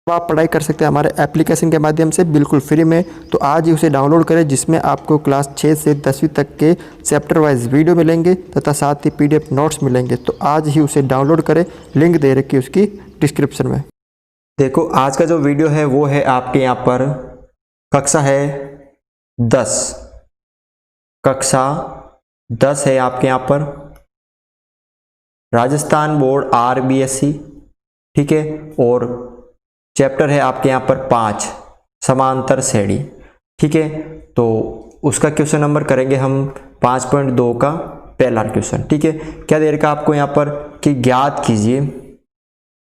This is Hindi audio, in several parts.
आप पढ़ाई कर सकते हैं हमारे एप्लीकेशन के माध्यम से बिल्कुल फ्री में। तो आज ही उसे डाउनलोड करें, जिसमें आपको क्लास 6 से 10वीं तक के चैप्टर वाइज वीडियो मिलेंगे तथा साथ ही PDF नोट्स मिलेंगे। तो आज ही उसे डाउनलोड करें, लिंक दे रखी है उसकी डिस्क्रिप्शन में। देखो आज का जो वीडियो है वो है आपके यहाँ पर कक्षा है 10, कक्षा 10 है आपके यहाँ पर राजस्थान बोर्ड RBSC, ठीक है। और चैप्टर है आपके यहाँ पर 5 समांतर श्रेणी, ठीक है। तो उसका क्वेश्चन नंबर करेंगे हम 5.2 का पहला क्वेश्चन, ठीक है। क्या दे रखा आपको यहाँ पर कि ज्ञात कीजिए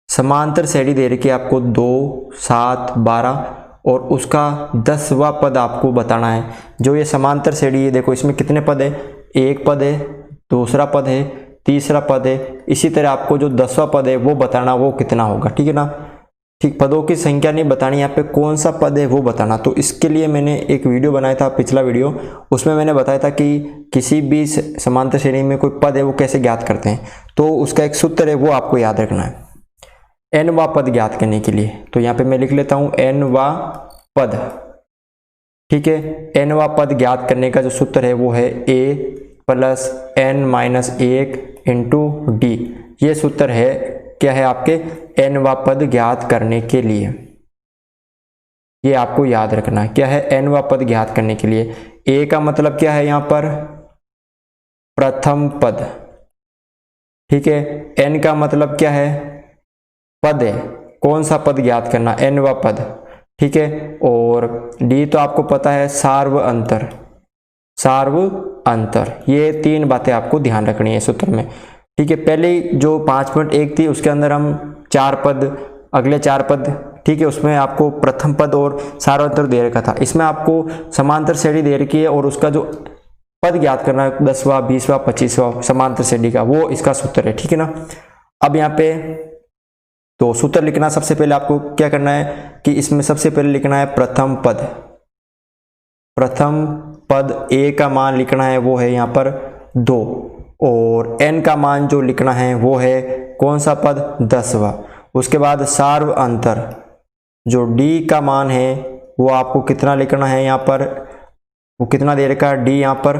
समांतर श्रेणी दे रखी है आपको 2, 7, 12 और उसका 10वां पद आपको बताना है। जो ये समांतर श्रेणी है देखो इसमें कितने पद है, एक पद है, दूसरा पद है, तीसरा पद है, इसी तरह आपको जो 10वां पद है वो बताना, वो कितना होगा, ठीक है ना। ठीक, पदों की संख्या नहीं बतानी, यहाँ पे कौन सा पद है वो बताना। तो इसके लिए मैंने एक वीडियो बनाया था, पिछला वीडियो, उसमें मैंने बताया था कि किसी भी समांतर श्रेणी में कोई पद है वो कैसे ज्ञात करते हैं। तो उसका एक सूत्र है वो आपको याद रखना है nवां पद ज्ञात करने के लिए। तो यहाँ पे मैं लिख लेता हूँ nवां पद, ठीक है। nवां पद ज्ञात करने का जो सूत्र है वो है a + n-1 × d। ये सूत्र है क्या है आपके nवां पद ज्ञात करने के लिए, ये आपको याद रखना है। क्या है nवां पद ज्ञात करने के लिए, a का मतलब क्या है यहाँ पर प्रथम पद, ठीक है। n का मतलब क्या है पद है, कौन सा पद ज्ञात करना, nवां पद, ठीक है। और d तो आपको पता है सार्व अंतर, सार्व अंतर। ये 3 बातें आपको ध्यान रखनी है सूत्र में, ठीक है। पहले जो 5.1 थी उसके अंदर हम 4 पद, अगले 4 पद, ठीक है, उसमें आपको प्रथम पद और सार्व अंतर दे रखा था। इसमें आपको समांतर श्रेणी दे रखी है और उसका जो पद ज्ञात करना है 10वां, 20वां, 25वां समांतर श्रेणी का, वो इसका सूत्र है, ठीक है ना। अब यहाँ पे तो सूत्र लिखना, सबसे पहले आपको क्या करना है कि इसमें सबसे पहले लिखना है प्रथम पद। प्रथम पद a का मान लिखना है वो है यहाँ पर 2 और n का मान जो लिखना है वो है कौन सा पद, 10वां। उसके बाद सार्व अंतर, जो d का मान है वो आपको कितना लिखना है यहाँ पर, वो कितना दे रखा है d, यहाँ पर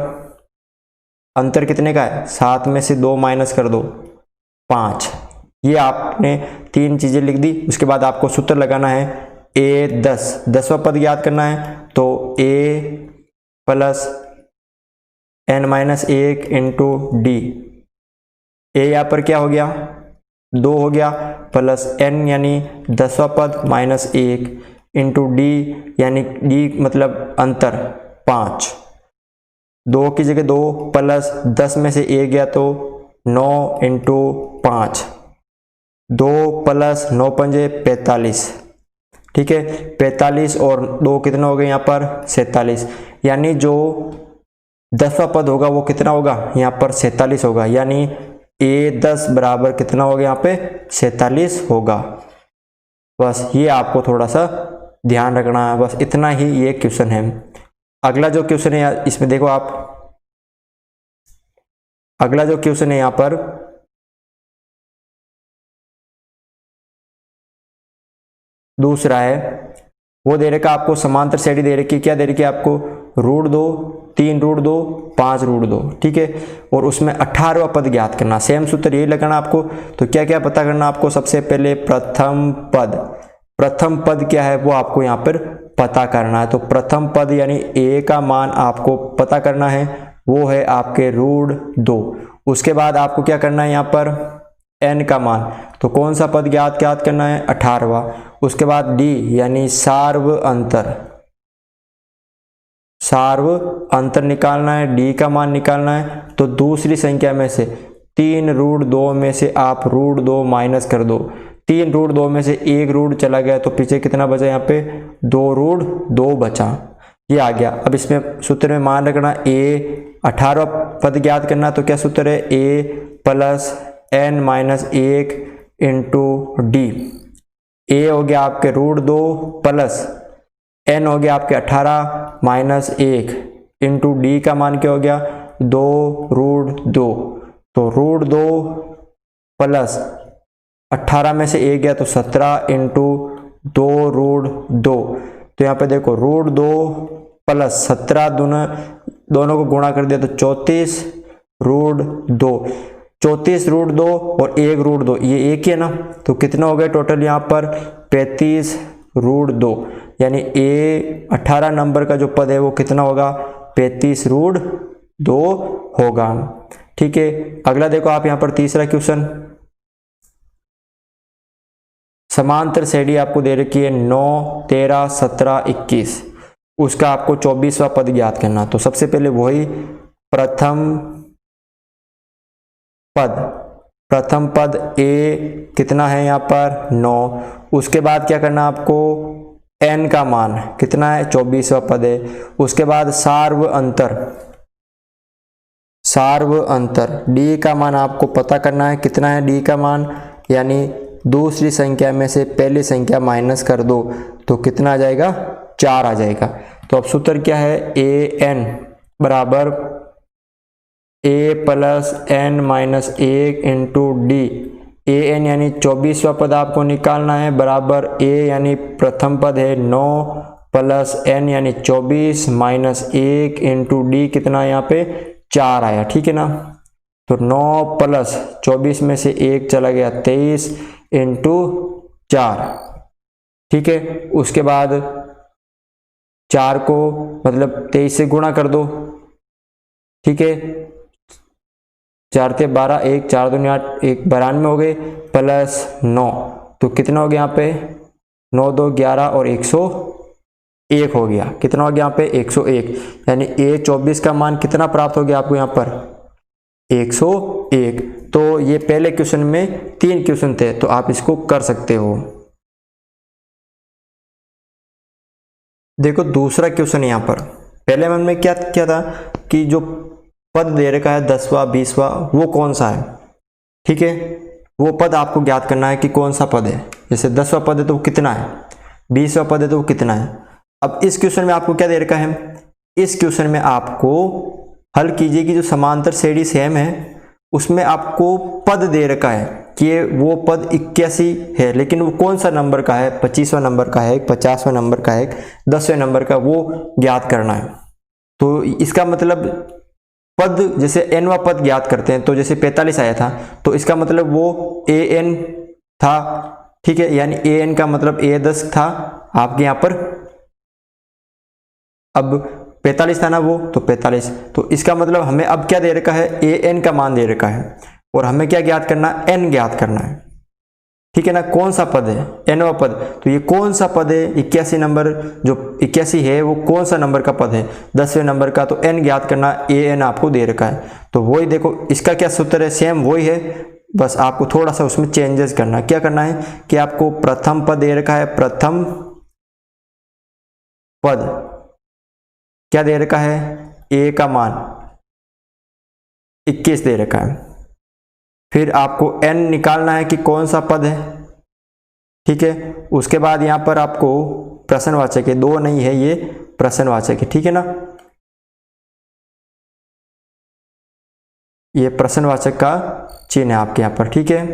अंतर कितने का है, 7 में से 2 माइनस कर दो 5। ये आपने 3 चीजें लिख दी। उसके बाद आपको सूत्र लगाना है a 10वां पद ज्ञात करना है। तो a + n-1 × d, a यहाँ पर क्या हो गया 2 हो गया, प्लस n यानी 10वां पद -1 × d यानी d मतलब अंतर 5, 2 की जगह 2 प्लस 10 में से 1 गया तो 9 × 5, 2 + 9 × 5 = 45, ठीक है। 45 और 2 कितना हो गया यहाँ पर 47, यानी जो 10वां पद होगा वो कितना होगा यहाँ पर 47 होगा, यानी a10 बराबर कितना होगा यहाँ पे 47 होगा। बस ये आपको थोड़ा सा ध्यान रखना है, बस इतना ही ये क्वेश्चन है। अगला जो क्वेश्चन है इसमें देखो आप, अगला जो क्वेश्चन है यहाँ पर दूसरा है, वो दे रखा आपको समांतर श्रेणी दे रखी, क्या दे रखी है आपको √2, 3 √2, 5 √2, ठीक है। और उसमें 18वां पद ज्ञात करना, सेम सूत्र यही लगाना आपको। तो क्या क्या पता करना आपको, सबसे पहले प्रथम पद, प्रथम पद क्या है वो आपको यहाँ पर पता करना है। तो प्रथम पद यानी a का मान आपको पता करना है, वो है आपके √2। उसके बाद आपको क्या करना है यहाँ पर n का मान, तो कौन सा पद ज्ञात करना है 18वां। उसके बाद d यानी सार्व अंतर, सार्व अंतर निकालना है, d का मान निकालना है। तो दूसरी संख्या में से 3 √2 में से आप √2 माइनस कर दो, 3 √2 में से 1 रूट चला गया तो पीछे कितना बचा यहाँ पे 2 √2 बचा, ये आ गया। अब इसमें सूत्र में मान रखना a 18वां पद ज्ञात करना, तो क्या सूत्र है a + n-1 × d। a हो गया आपके √2 प्लस n हो गया आपके 18 -1 × d का मान क्या हो गया 2 √2। तो √2 प्लस 18 में से 1 गया तो 17 × 2√2। तो यहाँ पे देखो √2 प्लस 17 दोनों को गुणा कर दिया तो 34√2। 34√2 और 1√2 ये एक ही है ना, तो कितना हो गया टोटल यहाँ पर 35√2। यानी 18 नंबर का जो पद है वो कितना होगा 35√2 होगा। ठीक है, अगला देखो आप यहाँ पर तीसरा क्वेश्चन, समांतर श्रेणी आपको दे रखी है 9, 13, 17, 21, उसका आपको 24वां पद ज्ञात करना। तो सबसे पहले वही प्रथम पद ए कितना है यहाँ पर 9, उसके बाद क्या करना आपको n का मान कितना है 24वां पद है। उसके बाद सार्व अंतर d का मान आपको पता करना है कितना है d का मान, यानी दूसरी संख्या में से पहली संख्या माइनस कर दो तो कितना आ जाएगा 4 आ जाएगा। तो अब सूत्र क्या है an बराबर a plus n minus 1 into D. an यानी 24वां पद आपको निकालना है बराबर a यानी प्रथम पद है 9 प्लस n यानी 24 माइनस 1 इंटू डी कितना यहाँ पे 4 आया। ठीक है ना, तो 9 प्लस 24 में से 1 चला गया 23 इंटू 4। ठीक है, उसके बाद 4 को मतलब 23 से गुणा कर दो। ठीक है, 4 ते 12, 1 4 दूनी 8, 1 92 हो गए प्लस 9 तो कितना हो गया यहाँ पे 9 2 11 और 101 हो गया। कितना हो गया यहाँ पे 101, यानी a24 का मान कितना प्राप्त हो गया आपको यहाँ पर 101। तो ये पहले क्वेश्चन में 3 क्वेश्चन थे, तो आप इसको कर सकते हो। देखो दूसरा क्वेश्चन यहाँ पर, पहले हमने क्या किया था कि जो पद दे रखा है 10वां 20वां वो कौन सा है। ठीक है, वो पद आपको ज्ञात करना है कि कौन सा पद है। जैसे 10वां पद है तो वो कितना है, 20वां पद है तो वो कितना है। अब इस क्वेश्चन में आपको क्या दे रखा है, इस क्वेश्चन में आपको हल कीजिए कि जो समांतर श्रेणी सेम है उसमें आपको पद दे रखा है कि वो पद 81 है, लेकिन वो कौन सा नंबर का है, 25वां नंबर का है, 50वां नंबर का है, 10वें नंबर का, वो ज्ञात करना है। तो इसका मतलब पद जैसे nवां पद ज्ञात करते हैं, तो जैसे 45 आया था तो इसका मतलब वो an था। ठीक है, यानी an का मतलब a10 था आपके यहाँ पर। अब 45 था ना वो, तो 45, तो इसका मतलब हमें अब क्या दे रखा है an का मान दे रखा है और हमें क्या ज्ञात करना है n ज्ञात करना है। ठीक है ना, कौन सा पद है nवां पद, तो ये कौन सा पद है 81 नंबर, जो 81 है वो कौन सा नंबर का पद है 10वें नंबर का, तो n ज्ञात करना an आपको दे रखा है। तो वही देखो इसका क्या सूत्र है, सेम वही है, बस आपको थोड़ा सा उसमें चेंजेस करना। क्या करना है कि आपको प्रथम पद दे रखा है, प्रथम पद क्या दे रखा है a का मान 21 दे रखा है, फिर आपको n निकालना है कि कौन सा पद है। ठीक है, उसके बाद यहाँ पर आपको प्रश्नवाचक है, 2 नहीं है ये प्रश्नवाचक है। ठीक है ना, ये प्रश्नवाचक का चिन्ह है आपके यहाँ पर। ठीक है,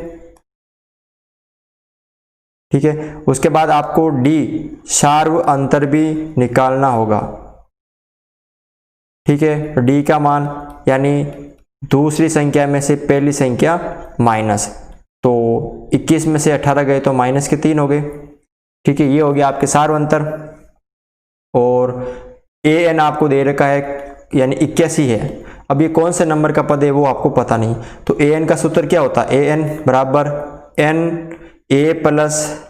ठीक है, उसके बाद आपको d सार्व अंतर भी निकालना होगा। ठीक है, d का मान यानी दूसरी संख्या में से पहली संख्या माइनस, तो 21 में से 18 गए तो माइनस के 3 हो गए। ठीक है, ये हो गया आपके सार्व अंतर। और an आपको दे रखा है यानी 81 है। अब ये कौन से नंबर का पद है वो आपको पता नहीं, तो an का सूत्र क्या होता है, an बराबर n a plus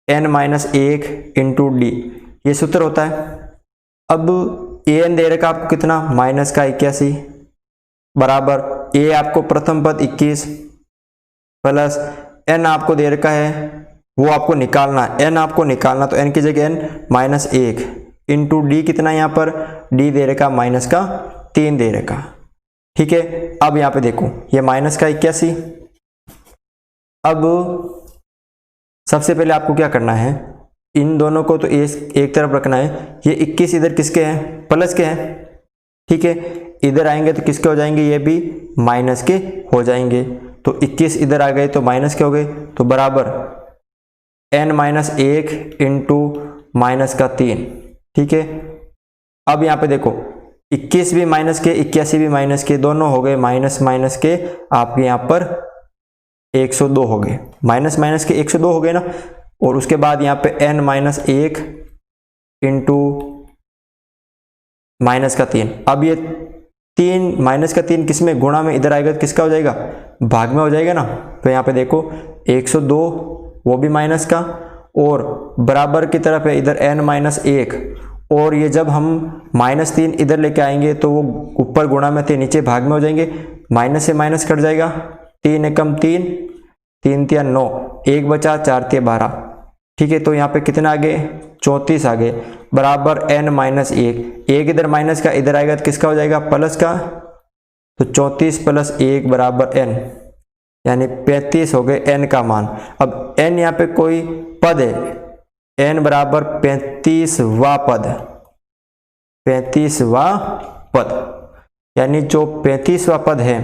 n minus 1 into D, ये सूत्र होता है। अब an दे रखा आपको कितना माइनस का 81 बराबर a आपको प्रथम पद 21 प्लस n आपको दे रखा है वो आपको निकालना है, n आपको निकालना, तो n की जगह n माइनस 1 इंटू डी कितना यहाँ पर d दे रखा माइनस का 3 दे रखा। ठीक है, अब यहाँ पे देखो ये माइनस का 81। अब सबसे पहले आपको क्या करना है, इन दोनों को तो एक तरफ रखना है। ये 21 इधर किसके हैं प्लस के हैं। ठीक है, इधर आएंगे तो किसके हो जाएंगे, ये भी माइनस के हो जाएंगे। तो 21 इधर आ गए तो माइनस के हो गए, तो बराबर n-1 इंटू -3, ठीक है। अब यहाँ पे देखो 21 भी माइनस के 81 भी माइनस के, दोनों हो गए माइनस माइनस के आपके यहाँ पर 102 हो गए, माइनस माइनस के 102 हो गए ना। और उसके बाद यहाँ पे n-1 इंटू -3। अब ये 3 -3 किस में, गुणा में, इधर आएगा तो किसका हो जाएगा, भाग में हो जाएगा ना। तो यहाँ पे देखो 102 वो भी माइनस का, और बराबर की तरफ है इधर n-1, और ये जब हम -3 इधर लेके आएंगे तो वो ऊपर गुणा में थे, नीचे भाग में हो जाएंगे, माइनस से माइनस कट जाएगा, 3 एकम 3, 3 तिया 9, 1 बचा, 4 तिया 12, ठीक है। तो यहाँ पे कितना आगे, 34 आगे, बराबर n-1, एक इधर माइनस का, इधर आएगा तो किसका हो जाएगा, प्लस का। तो 34 + 1 बराबर n, यानी 35 हो गए n का मान। अब n यहाँ पे कोई पद है, n बराबर 35वां पद, 35वां पद, यानी जो 35वां पद है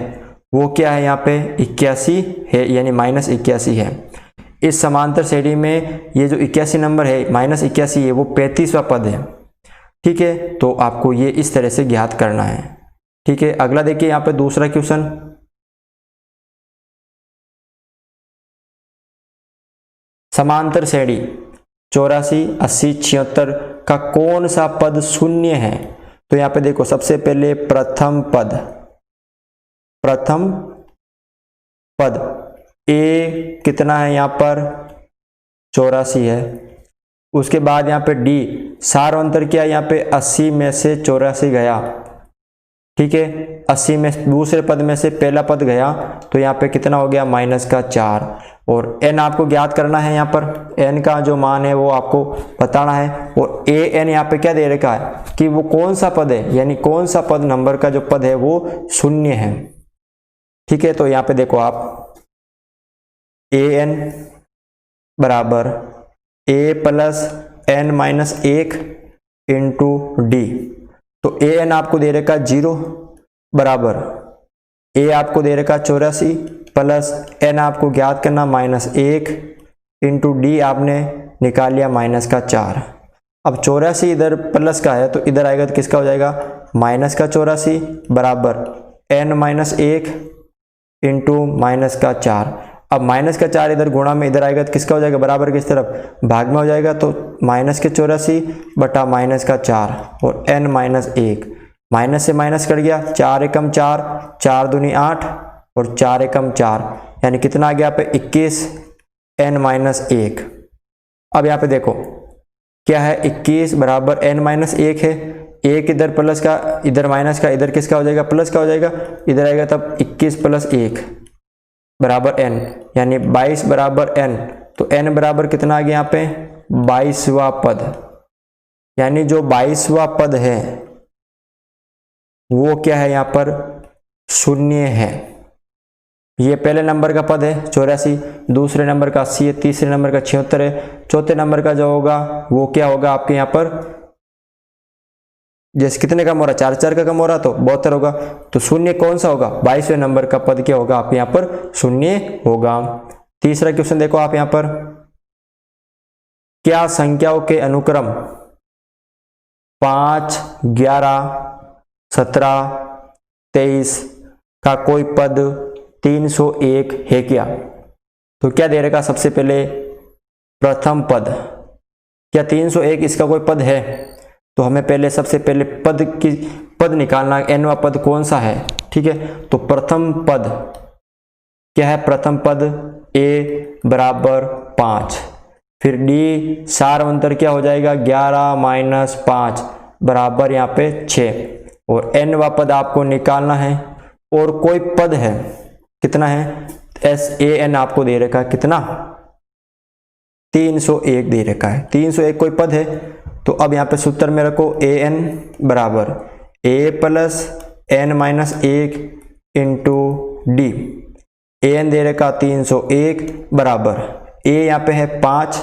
वो क्या है, यहाँ पे 81 है, यानी -81 है। इस समांतर श्रेणी में ये जो 81 नंबर है, -81 है, वो 35वां पद है, ठीक है। तो आपको ये इस तरह से ज्ञात करना है, ठीक है। अगला देखिए यहाँ पे दूसरा क्वेश्चन, समांतर श्रेणी 84, 80, 76 का कौन सा पद शून्य है। तो यहाँ पे देखो सबसे पहले प्रथम पद ए कितना है, यहाँ पर 84 है। उसके बाद यहाँ पे डी, सार्वंतर क्या, यहाँ पे 80 में से 84 गया, ठीक है। 80 में दूसरे पद में से पहला पद गया, तो यहाँ पे कितना हो गया, -4। और n आपको ज्ञात करना है, यहाँ पर n का जो मान है वो आपको बताना है। और an यहाँ पे क्या दे रखा है कि वो कौन सा पद है, यानी कौन सा पद, नंबर का जो पद है वो शून्य है, ठीक है। तो यहाँ पे देखो आप an बराबर a + n-1 इंटू डी। तो an आपको दे रखा 0 बराबर a आपको दे रखा 84 प्लस n आपको ज्ञात करना -1 इंटू डी आपने निकाल लिया -4। अब 84 इधर प्लस का है तो इधर आएगा तो किसका हो जाएगा, -84 बराबर n-1 इंटू -4। अब -4 इधर गुणा में इधर आएगा तो किसका हो जाएगा, बराबर किस तरफ, भाग में हो जाएगा। तो -84 बटा -4 और n-1, माइनस से माइनस कट गया, 4 एकम 4, 4 दूनी 8 और 4 एकम 4, यानी कितना आ गया यहाँ पे 21 n-1। अब यहाँ पे देखो क्या है, 21 बराबर n-1 है, एक इधर प्लस का इधर माइनस का, इधर किसका हो जाएगा, प्लस का हो जाएगा, इधर आएगा तब 21 + 1 बराबर n, यानी 22 बराबर n। तो n बराबर कितना आ गया यहाँ पे, 22वां पद, यानी जो 22वां पद है वो क्या है, यहाँ पर शून्य है। ये पहले नंबर का पद है 84, दूसरे नंबर का 80 है, तीसरे नंबर का 76 है, चौथे नंबर का जो होगा वो क्या होगा आपके यहाँ पर, जैसे कितने कम हो रहा, 4 4 का कम हो रहा तो 72 होगा। तो शून्य कौन सा होगा, 22वें नंबर का पद क्या होगा आप यहाँ पर, शून्य होगा। तीसरा क्वेश्चन देखो आप यहाँ पर, क्या संख्याओं के अनुक्रम 5, 11, 17, 23 का कोई पद 301 है क्या। तो क्या दे रखा, सबसे पहले प्रथम पद, क्या 301 इसका कोई पद है। तो हमें पहले सबसे पहले पद निकालना, nवां पद कौन सा है, ठीक है। तो प्रथम पद क्या है, प्रथम पद a बराबर 5, फिर d सार्वंतर क्या हो जाएगा 11 - 5 बराबर यहाँ पे 6, और nवां पद आपको निकालना है। और कोई पद है, कितना है, SAN आपको दे रखा है, कितना 301 दे रखा है, 301 कोई पद है। तो अब यहाँ पे सूत्र में रखो an बराबर a + n-1 into D. an दे रखा 301 बराबर a यहाँ पे है 5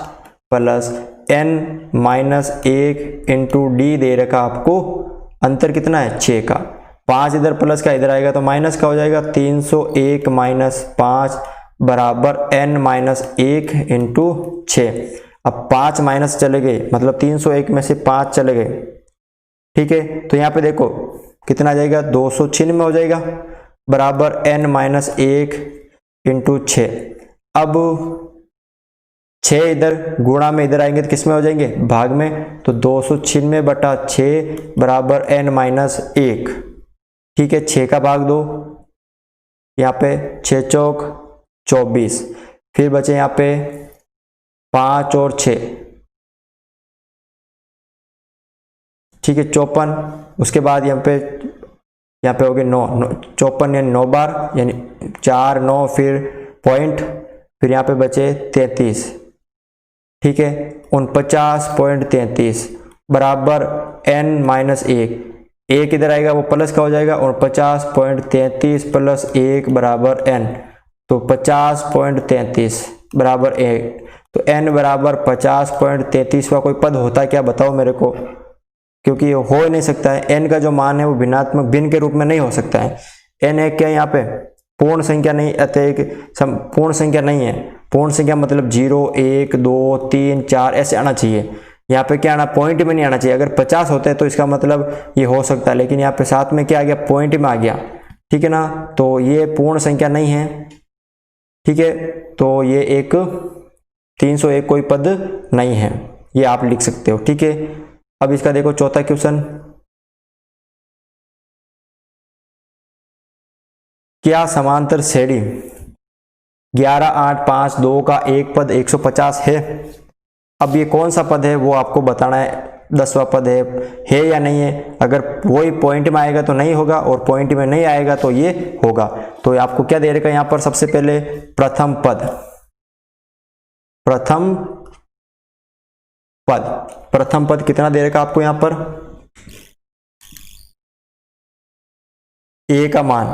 प्लस n-1 इंटू डी दे रखा आपको, अंतर कितना है 6 का, 5 इधर प्लस का इधर आएगा तो माइनस का हो जाएगा, 301 - 5 बराबर n माइनस 1 इंटू 6। अब 5 माइनस चले गए, मतलब 301 में से 5 चले गए, ठीक है। तो यहाँ पे देखो कितना आ जाएगा, 296 हो जाएगा, बराबर n माइनस 1 इंटू 6। अब 6 इधर गुणा में इधर आएंगे तो किस में हो जाएंगे, भाग में। तो 296 बटा 6 बराबर n माइनस 1, ठीक है। 6 का भाग 2, यहाँ पे 6 चौक 24, फिर बचे यहाँ पे 5 और 6, ठीक है, 54। उसके बाद यहाँ पे हो गए 9, 54 यानी 9 बार, यानी 4 9 फिर पॉइंट, फिर यहाँ पे बचे 33, ठीक है, 49.33 बराबर n माइनस 1। एक इधर आएगा वो प्लस का हो जाएगा, 49.33 प्लस 1 बराबर n, तो 50.33 बराबर 1। तो n बराबर 50.33 का कोई पद होता है क्या, बताओ मेरे को, क्योंकि ये हो ही नहीं सकता है। n का जो मान है वो भिन्नात्मक भिन्न के रूप में नहीं हो सकता है। n एक क्या है, यहाँ पे पूर्ण संख्या नहीं, अतः पूर्ण संख्या नहीं है। पूर्ण संख्या मतलब 0 1 2 3 4 ऐसे आना चाहिए। यहाँ पे क्या आना, पॉइंट में नहीं आना चाहिए। अगर 50 होते हैं तो इसका मतलब ये हो सकता है, लेकिन यहाँ पे साथ में क्या आ गया, पॉइंट में आ गया, ठीक है ना। तो ये पूर्ण संख्या नहीं है, ठीक है। तो ये एक 301 कोई पद नहीं है, ये आप लिख सकते हो, ठीक है। अब इसका देखो चौथा क्वेश्चन, क्या समांतर श्रेणी 11 8 5 2 का एक पद 150 है। अब ये कौन सा पद है वो आपको बताना है, 10वां पद है या नहीं है। अगर वही पॉइंट में आएगा तो नहीं होगा, और पॉइंट में नहीं आएगा तो ये होगा। तो आपको क्या दे रखा है यहाँ पर, सबसे पहले प्रथम पद, प्रथम पद कितना दे रखा आपको यहाँ पर, a का मान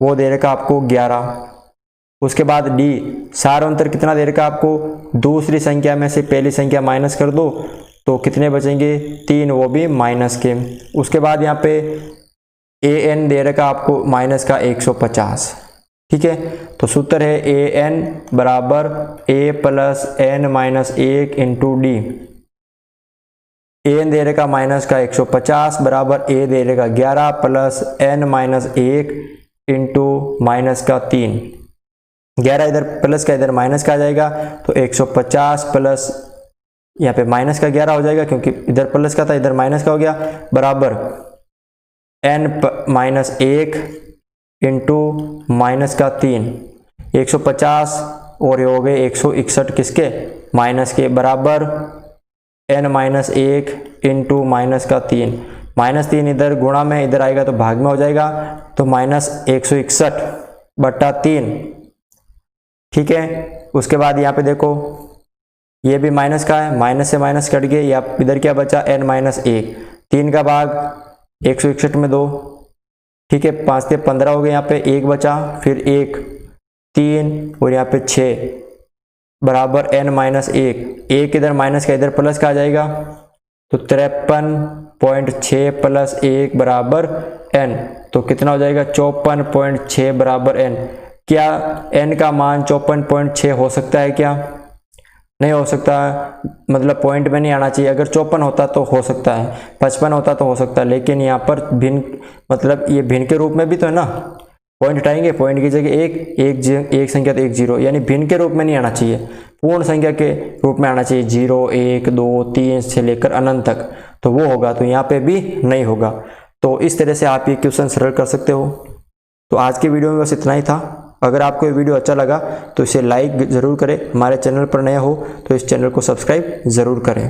वो दे रखा आपको 11। उसके बाद d सार अंतर कितना दे रखा आपको, दूसरी संख्या में से पहली संख्या माइनस कर दो तो कितने बचेंगे, 3, वो भी माइनस के। उसके बाद यहाँ पे an दे रखा आपको माइनस का 150, ठीक है। तो सूत्र है an बराबर a plus n minus 1 into D. an दे रखा माइनस का 150 बराबर a दे रखा 11 plus n minus 1 into minus का 3। 11 इधर प्लस का इधर माइनस का आ जाएगा, तो 150 प्लस यहाँ पे माइनस का 11 हो जाएगा, क्योंकि इधर प्लस का था इधर माइनस का हो गया, बराबर n माइनस 1 इंटू माइनस का 3। 150 और ये हो गए 161 किसके, माइनस के, बराबर n माइनस 1 इंटू माइनस का 3। माइनस 3 इधर गुणा में इधर आएगा तो भाग में हो जाएगा, तो माइनस 161 बटा 3, ठीक है। उसके बाद यहाँ पे देखो ये भी माइनस का है, माइनस से माइनस कट गए, या इधर क्या बचा, n माइनस 1। 3 का भाग 161 में 2, ठीक है, 5 से 15 हो गए, यहाँ पे 1 बचा, फिर 1 3 और यहाँ पे 6 बराबर n माइनस 1। 1 इधर माइनस का इधर प्लस का आ जाएगा, तो 53.6 प्लस 1 बराबर n, तो कितना हो जाएगा, 54.6 बराबर n। क्या n का मान 54.6 हो सकता है क्या, नहीं हो सकता, मतलब पॉइंट में नहीं आना चाहिए। अगर 54 होता तो हो सकता है, 55 होता तो हो सकता है, लेकिन यहाँ पर भिन्न, मतलब ये भिन्न के रूप में भी तो है ना, पॉइंट हटाएंगे, पॉइंट की जगह एक संख्या तो 1 0, यानी भिन्न के रूप में नहीं आना चाहिए, पूर्ण संख्या के रूप में आना चाहिए, 0 1 2 3 से लेकर अनंत तक, तो वो होगा, तो यहाँ पे भी नहीं होगा। तो इस तरह से आप ये क्वेश्चन सरल कर सकते हो। तो आज की वीडियो में बस इतना ही था। अगर आपको ये वीडियो अच्छा लगा तो इसे लाइक ज़रूर करें, हमारे चैनल पर नए हो तो इस चैनल को सब्सक्राइब ज़रूर करें।